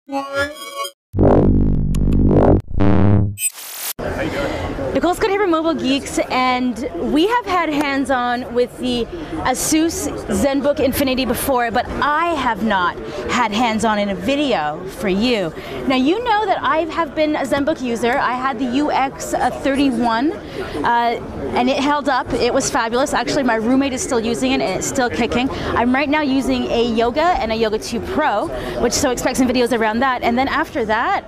Nicole Scott here from Mobile Geeks, and we have had hands-on with the Asus ZenBook Infinity before, but I have not had hands-on in a video for you. Now, you know that I have been a ZenBook user. I had the UX31, and it held up. It was fabulous. Actually, my roommate is still using it, and it's still kicking. I'm right now using a Yoga and a Yoga 2 Pro, which so expect some videos around that. And then after that,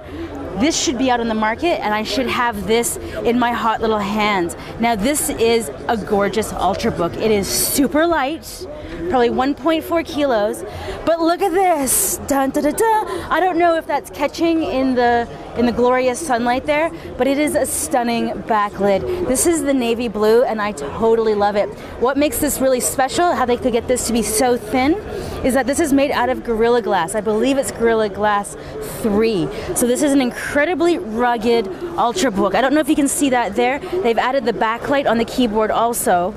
this should be out on the market, and I should have this in my hot little hands. Now, this is a gorgeous Ultrabook. It is super light, probably 1.4 kilos, but look at this. Dun, da, da, da. I don't know if that's catching in the glorious sunlight there, but it is a stunning backlit. This is the navy blue, and I totally love it. What makes this really special, how they could get this to be so thin, is that this is made out of Gorilla Glass. I believe it's Gorilla Glass 3. So this is an incredibly rugged Ultrabook. I don't know if you can see that there. They've added the backlight on the keyboard also,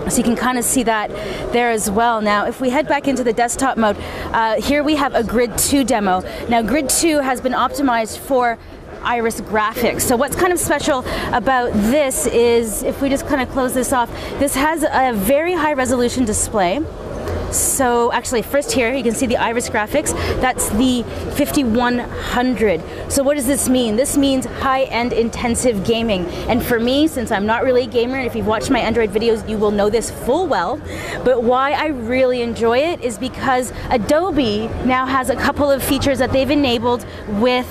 so you can kind of see that there as well. Now, if we head back into the desktop mode, here we have a Grid 2 demo. Now, Grid 2 has been optimized for Iris graphics. So what's kind of special about this is, if we just kind of close this off, this has a very high resolution display. So actually, first here you can see the Iris graphics. That's the 5100. So what does this mean? This means high-end intensive gaming. And for me, since I'm not really a gamer, and if you've watched my Android videos, you will know this full well. But why I really enjoy it is because Adobe now has a couple of features that they've enabled with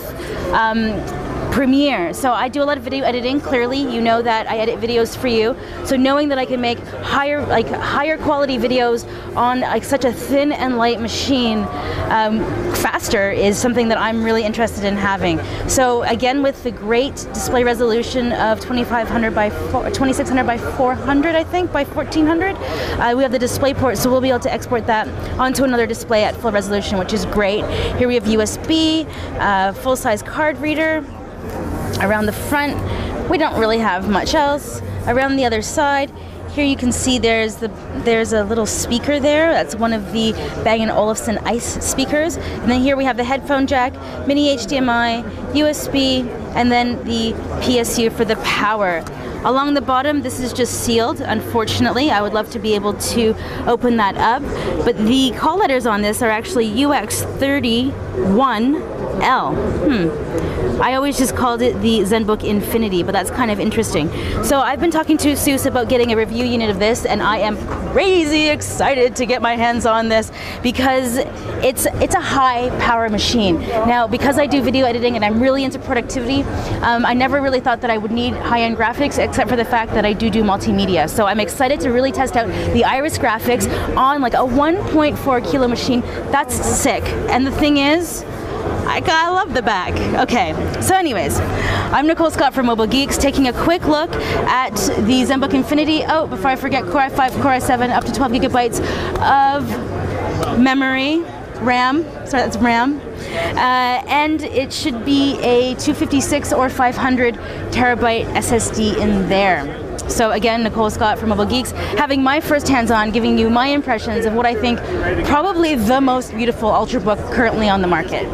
Premiere. So I do a lot of video editing. Clearly, you know that I edit videos for you. So knowing that I can make higher quality videos on such a thin and light machine faster is something that I'm really interested in having. So again, with the great display resolution of 2600 by 400, I think, by 1400, we have the DisplayPort, so we'll be able to export that onto another display at full resolution, which is great. Here we have USB, full-size card reader. Around the front, we don't really have much else. Around the other side, here you can see there's a little speaker there. That's one of the Bang & Olufsen ICE speakers. And then here we have the headphone jack, mini HDMI, USB, and then the PSU for the power. Along the bottom, this is just sealed, unfortunately. I would love to be able to open that up. But the call letters on this are actually UX31L. I always just called it the ZenBook Infinity, but that's kind of interesting. So I've been talking to Asus about getting a review unit of this, and I am crazy excited to get my hands on this because it's a high power machine. Now, because I do video editing and I'm really into productivity, I never really thought that I would need high-end graphics, except for the fact that I do multimedia. So I'm excited to really test out the Iris graphics on like a 1.4 kilo machine. That's sick. And the thing is, I love the back. Okay, so anyways, I'm Nicole Scott from Mobile Geeks, taking a quick look at the ZenBook Infinity. Oh, before I forget, Core i5, Core i7, up to 12 gigabytes of memory, RAM, sorry, that's RAM. And it should be a 256 or 500 terabyte SSD in there. So again, Nicole Scott from Mobile Geeks, having my first hands-on, giving you my impressions of what I think probably the most beautiful Ultrabook currently on the market.